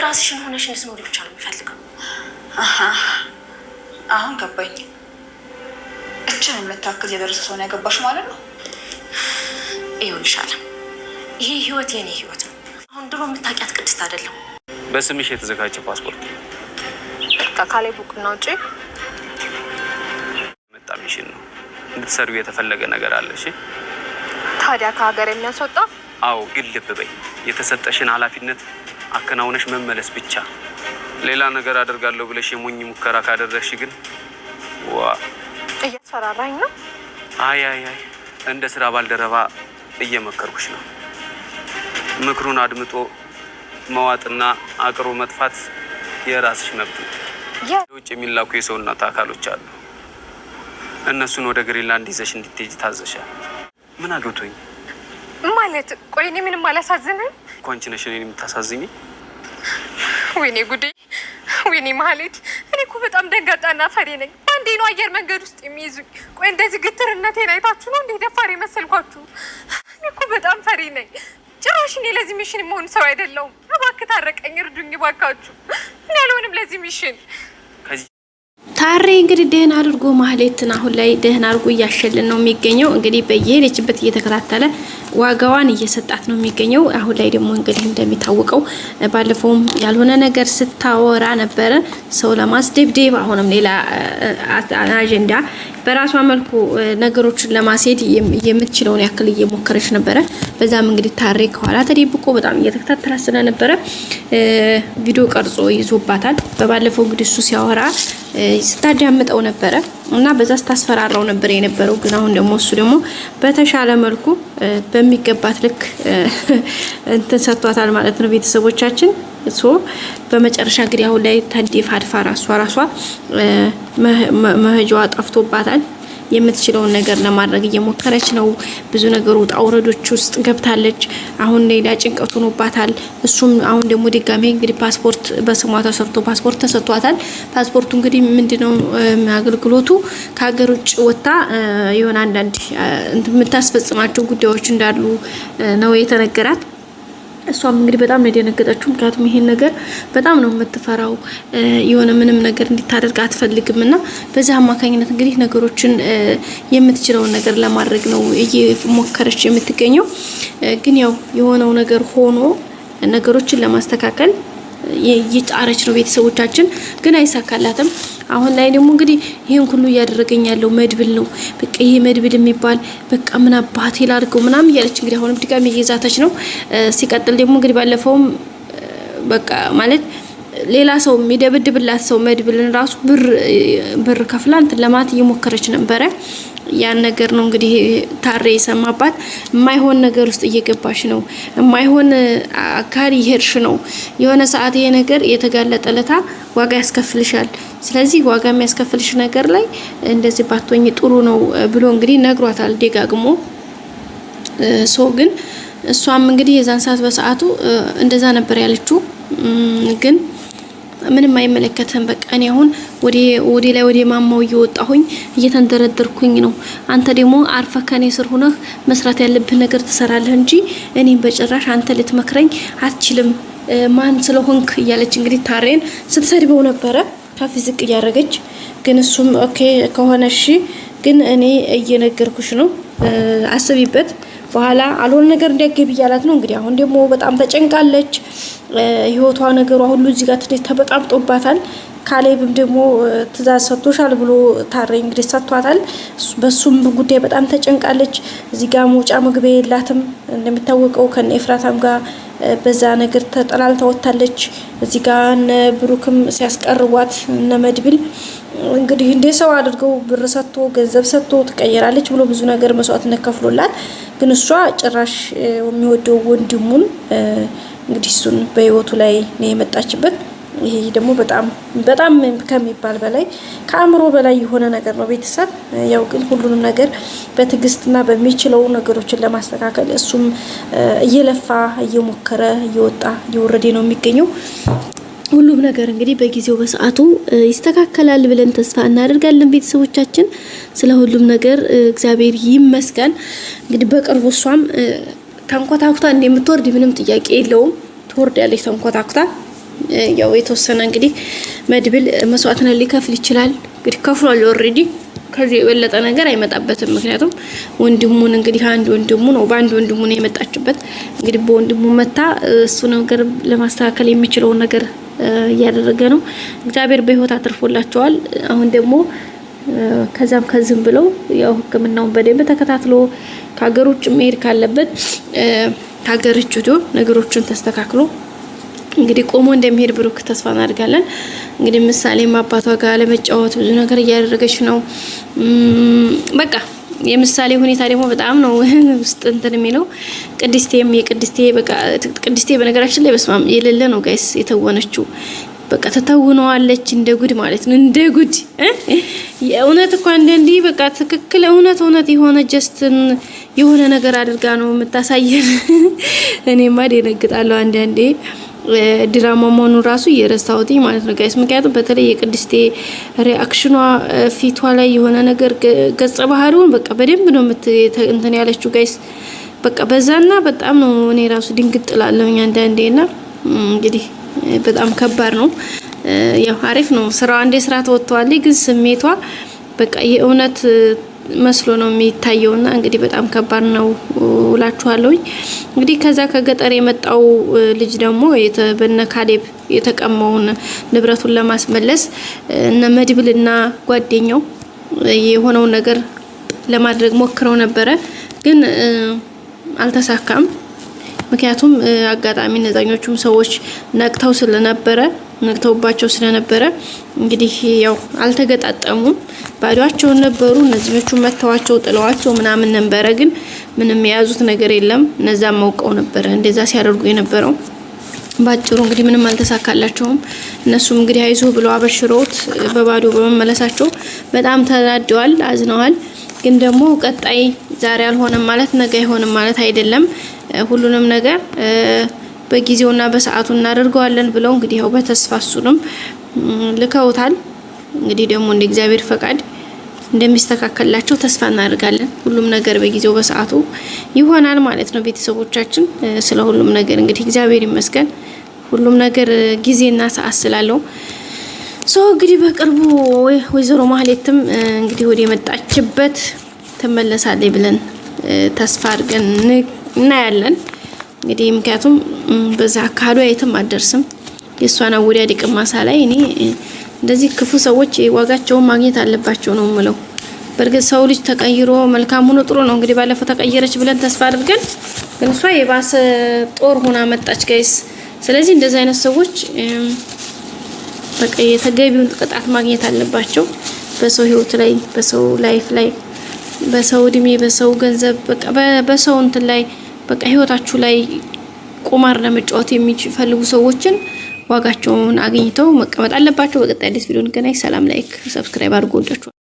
ራስሽን ሆነሽ እንድትኖሪ ብቻ ነው የሚፈልገው። አሁን ገባኝ። እችን የምታክል የደረሰ ሰው ነው ያገባሽ ማለት ነው? ይሁንሻል። ይሄ ህይወት የኔ ህይወት ነው። አሁን ድሮ የምታውቂያት ቅድስት አይደለም። በስምሽ የተዘጋጀ ፓስፖርት ከካሌ ቡክና ውጪ መጣ ሚሽን ነው እንድትሰሪው የተፈለገ ነገር አለ። እሺ ታዲያ ከሀገር የሚያስወጣ? አዎ፣ ግን ልብ በይ፣ የተሰጠሽን ኃላፊነት አከናውነሽ መመለስ ብቻ። ሌላ ነገር አደርጋለሁ ብለሽ የሞኝ ሙከራ ካደረግሽ ግን እያስፈራራኝ ነው። አይ እንደ ስራ ባልደረባ እየመከርኩሽ ነው። ምክሩን አድምጦ መዋጥና አቅሮ መጥፋት የራስሽ መብት ነው። ውጭ የሚላኩ የሰውነት አካሎች አሉ። እነሱን ወደ ግሪንላንድ ይዘሽ እንድትሄጂ ታዘሻል። ምን አግብቶኝ ማለት? ቆይ እኔ ምንም አላሳዝንም እኮ። አንቺ ነሽ እኔን የምታሳዝኝ። ወይኔ ጉዴ፣ ወይኔ ማህሌት፣ እኔ እኮ በጣም ደንጋጣና ፈሪ ነኝ። አንዴ ነው አየር መንገድ ውስጥ የሚይዙኝ። ቆይ እንደዚህ ግትርነቴን አይታችሁ ነው እንዴ ደፋሪ መሰልኳችሁ? እኔ እኮ በጣም ፈሪ ነኝ። ጭራሽ እኔ ለዚህ ሚሽን የመሆን ሰው አይደለሁም። እባክህ ታረቀኝ፣ እርዱኝ እባካችሁ። እኔ አልሆንም ለዚህ ሚሽን። ታሬ እንግዲህ ደህና አድርጎ ማህሌትን አሁን ላይ ደህና አድርጎ እያሸልን ነው የሚገኘው። እንግዲህ በየሄደችበት እየተከታተለ ዋጋዋን እየሰጣት ነው የሚገኘው። አሁን ላይ ደግሞ እንግዲህ እንደሚታወቀው ባለፈውም ያልሆነ ነገር ስታወራ ነበረ፣ ሰው ለማስደብደብ። አሁንም ሌላ አጀንዳ በራሷ መልኩ ነገሮችን ለማስሄድ የምትችለውን ያክል እየሞከረች ነበረ። በዛም እንግዲህ ታሬ ከኋላ ተደብቆ በጣም እየተከታተላት ስለነበረ ቪዲዮ ቀርጾ ይዞባታል። በባለፈው እንግዲህ እሱ ሲያወራ ስታዳምጠው ነበረ እና በዛ ስታስፈራራው ነበር የነበረው። ግን አሁን ደግሞ እሱ ደግሞ በተሻለ መልኩ በሚገባት ልክ እንትን ሰጥቷታል ማለት ነው። ቤተሰቦቻችን በመጨረሻ እንግዲህ አሁን ላይ ተንዲፋድፋ ራሷ መሄጃዋ ጠፍቶባታል። የምትችለውን ነገር ለማድረግ እየሞከረች ነው። ብዙ ነገር ውጣ ውረዶች ውስጥ ገብታለች። አሁን ሌላ ጭንቀት ሆኖባታል። እሱም አሁን ደግሞ ድጋሜ እንግዲህ ፓስፖርት በስሟ ተሰርቶ ፓስፖርት ተሰጥቷታል። ፓስፖርቱ እንግዲህ ምንድነው አገልግሎቱ? ከሀገር ውጭ ወጣ የሆነ አንዳንድ የምታስፈጽማቸው ጉዳዮች እንዳሉ ነው የተነገራት። እሷም እንግዲህ በጣም ነው የደነገጠችው። ምክንያቱም ይሄን ነገር በጣም ነው የምትፈራው። የሆነ ምንም ነገር እንድታደርግ አትፈልግምና በዛ አማካኝነት እንግዲህ ነገሮችን የምትችለውን ነገር ለማድረግ ነው እየሞከረች የምትገኘው። ግን ያው የሆነው ነገር ሆኖ ነገሮችን ለማስተካከል እየጣረች ነው ቤተሰቦቻችን፣ ግን አይሳካላትም። አሁን ላይ ደግሞ እንግዲህ ይሄን ሁሉ እያደረገኝ ያለው መድብል ነው። በቃ ይሄ መድብል የሚባል በቃ ምን አባቴ ላድርገው ምናምን እያለች እንግዲህ አሁንም ድጋሚ እየዛተች ነው። ሲቀጥል ደግሞ እንግዲህ ባለፈውም በቃ ማለት ሌላ ሰው የሚደብድብላት ሰው መድብልን ራሱ ብር ከፍላ እንትን ለማለት እየሞከረች ነበረ። ያን ነገር ነው እንግዲህ ታሬ የሰማባት። የማይሆን ነገር ውስጥ እየገባሽ ነው፣ የማይሆን አካሪ ይሄርሽ ነው። የሆነ ሰዓት ይሄ ነገር የተጋለጠለታ ዋጋ ያስከፍልሻል። ስለዚህ ዋጋ የሚያስከፍልሽ ነገር ላይ እንደዚህ ባትወኝ ጥሩ ነው ብሎ እንግዲህ ነግሯታል ደጋግሞ። ግን እሷም እንግዲህ የዛን ሰዓት በሰዓቱ እንደዛ ነበር ያለችው። ግን ምንም አይመለከተም። በቃ እኔ አሁን ወደ ማማው እየወጣሁኝ እየተንደረደርኩኝ ነው። አንተ ደግሞ አርፈ ከኔ ስር ሆነህ መስራት ያለብህ ነገር ትሰራለህ እንጂ እኔን በጭራሽ አንተ ልትመክረኝ አትችልም። ማን ስለሆንክ እያለች እንግዲህ ታሬን ስትሰድበው ነበረ ከፍ ዝቅ እያደረገች። ግን እሱም ኦኬ ከሆነ እሺ፣ ግን እኔ እየነገርኩሽ ነው አስቢበት፣ በኋላ አልሆነ ነገር እንዲያገብ እያላት ነው እንግዲህ። አሁን ደግሞ በጣም ተጨንቃለች። ህይወቷ ነገሯ ሁሉ እዚህ ጋር ትንሽ ተበጣብጦባታል። ካሌብም ደግሞ ትእዛዝ ሰጥቶሻል ብሎ ታሬ እንግዲህ ሰጥቷታል። በሱም ጉዳይ በጣም ተጨንቃለች። እዚህ ጋር መውጫ መግቢያ የላትም እንደሚታወቀው ከነ ኤፍራታም ጋር በዛ ነገር ተጠላልታ ወጣለች። እዚህ ጋር እነ ብሩክም ሲያስቀርቧት እነ መድብል እንግዲህ እንደ ሰው አድርገው ብር ሰጥቶ ገንዘብ ሰጥቶ ትቀየራለች ብሎ ብዙ ነገር መስዋዕትነት ከፍሎላት፣ ግን እሷ ጭራሽ የሚወደው ወንድሙን እንግዲህ እሱን በህይወቱ ላይ ነው የመጣችበት። ይሄ ደግሞ በጣም ከሚባል በላይ ከአእምሮ በላይ የሆነ ነገር ነው ቤተሰብ። ያው ግን ሁሉንም ነገር በትዕግስትና በሚችለው ነገሮችን ለማስተካከል እሱም እየለፋ እየሞከረ እየወጣ እየወረደ ነው የሚገኘው። ሁሉም ነገር እንግዲህ በጊዜው በሰዓቱ ይስተካከላል ብለን ተስፋ እናደርጋለን ቤተሰቦቻችን። ስለ ሁሉም ነገር እግዚአብሔር ይመስገን። እንግዲህ በቅርቡ እሷም ተንኮታኩታ እንደምትወርድ ምንም ጥያቄ የለውም። ትወርዳለች ተንኮታኩታ። ያው የተወሰነ እንግዲህ መድብል መስዋዕትነት ሊከፍል ይችላል። እንግዲህ ከፍሏል ኦሬዲ። ከዚህ የበለጠ ነገር አይመጣበትም። ምክንያቱም ወንድሙን እንግዲህ አንድ ወንድሙ ነው በአንድ ወንድሙ ነው የመጣችበት። እንግዲህ በወንድሙ መታ እሱ ነገር ለማስተካከል የሚችለውን ነገር እያደረገ ነው። እግዚአብሔር በህይወት አትርፎላቸዋል። አሁን ደግሞ ከዛም ከዝም ብለው ያው ሕክምናውን በደንብ ተከታትሎ ከሀገር ውጭ መሄድ ካለበት ሀገር ውጭ ሄዶ ነገሮችን ተስተካክሎ እንግዲህ ቆሞ እንደሚሄድ ብሩክ ተስፋ እናደርጋለን። እንግዲህ ምሳሌም አባቷ ጋር ለመጫወት ብዙ ነገር እያደረገች ነው። በቃ የምሳሌ ሁኔታ ደግሞ በጣም ነው ውስጥ እንትን የሚለው። ቅድስቴም የቅድስቴ በቃ ቅድስቴ በነገራችን ላይ በስማም የሌለ ነው ጋይስ የተወነችው። በቃ ተተውነዋለች እንደ ጉድ ማለት ነው። እንደ ጉድ የእውነት እኮ አንዳንዴ በቃ ትክክል እውነት የሆነ ጀስትን የሆነ ነገር አድርጋ ነው የምታሳየን። እኔማ ደነግጣለሁ አንዳንዴ ድራማ መሆኑን ራሱ እየረሳሁት ማለት ነው ጋይስ። ምክንያቱም በተለይ የቅድስቴ ሪአክሽኗ ፊቷ ላይ የሆነ ነገር ገጸ ባህሪውን በቃ በደንብ ነው እንትን ያለችው ጋይስ። በቃ በዛና በጣም ነው እኔ ራሱ ድንግጥ እላለሁኝ አንዳንዴና እንግዲህ በጣም ከባድ ነው። ያው አሪፍ ነው ስራዋ እንደ ስራ ተወጥቷለች፣ ግን ስሜቷ በቃ የእውነት መስሎ ነው የሚታየውና እንግዲህ በጣም ከባድ ነው እላችኋለሁኝ። እንግዲህ ከዛ ከገጠር የመጣው ልጅ ደግሞ በነ ካሌብ የተቀማውን ንብረቱን ለማስመለስ እነ መድብልና ጓደኛው የሆነው ነገር ለማድረግ ሞክረው ነበረ፣ ግን አልተሳካም። ምክንያቱም አጋጣሚ ነዛኞቹም ሰዎች ነቅተውባቸው ስለነበረ እንግዲህ ያው አልተገጣጠሙም። ባዷቸውን ነበሩ። እነዚህኞቹ መተዋቸው ጥለዋቸው ምናምን ነበረ፣ ግን ምንም የያዙት ነገር የለም። እነዛም መውቀው ነበረ እንደዛ ሲያደርጉ የነበረው። ባጭሩ እንግዲህ ምንም አልተሳካላቸውም። እነሱም እንግዲህ አይዞ ብለው አበሽረውት በባዶ በመመለሳቸው በጣም ተናደዋል፣ አዝነዋል። ግን ደግሞ ቀጣይ ዛሬ አልሆነም ማለት ነገ አይሆንም ማለት አይደለም። ሁሉንም ነገር በጊዜውና በሰዓቱ እናደርገዋለን ብለው እንግዲህ ያው በተስፋ እሱንም ልከውታል። እንግዲህ ደግሞ እንደ እግዚአብሔር ፈቃድ እንደሚስተካከልላቸው ተስፋ እናደርጋለን። ሁሉም ነገር በጊዜው በሰዓቱ ይሆናል ማለት ነው ቤተሰቦቻችን። ስለ ሁሉም ነገር እንግዲህ እግዚአብሔር ይመስገን። ሁሉም ነገር ጊዜና ሰዓት ስላለው እንግዲህ በቅርቡ ወይዘሮ ማህሌትም እንግዲህ ወደ መጣችበት ትመለሳለች ብለን ተስፋ አድርገን እናያለን። እንግዲህ ምክንያቱም በዛ አካሄዷ የትም አደርስም። የሷን አወዳደቅ ማሳ ላይ እኔ እንደዚህ ክፉ ሰዎች ዋጋቸውን ማግኘት አለባቸው ነው የምለው። በእርግጥ ሰው ልጅ ተቀይሮ መልካም ሆኖ ጥሩ ነው። እንግዲህ ባለፈው ተቀየረች ብለን ተስፋ አድርገን ግን እሷ የባሰ ጦር ሆና መጣች ጋይስ። ስለዚህ እንደዚህ አይነት ሰዎች በቃ የተገቢውን ቅጣት ማግኘት አለባቸው። በሰው ህይወት ላይ፣ በሰው ላይፍ ላይ፣ በሰው እድሜ፣ በሰው ገንዘብ፣ በቃ በሰው እንትን ላይ በቃ ህይወታችሁ ላይ ቁማር ለመጫወት የሚፈልጉ ሰዎችን ዋጋቸውን አግኝተው መቀመጥ አለባቸው። በቀጣይ አዲስ ቪዲዮ እንገናኝ። ሰላም፣ ላይክ፣ ሰብስክራይብ አድርጉ። ወዳችሁ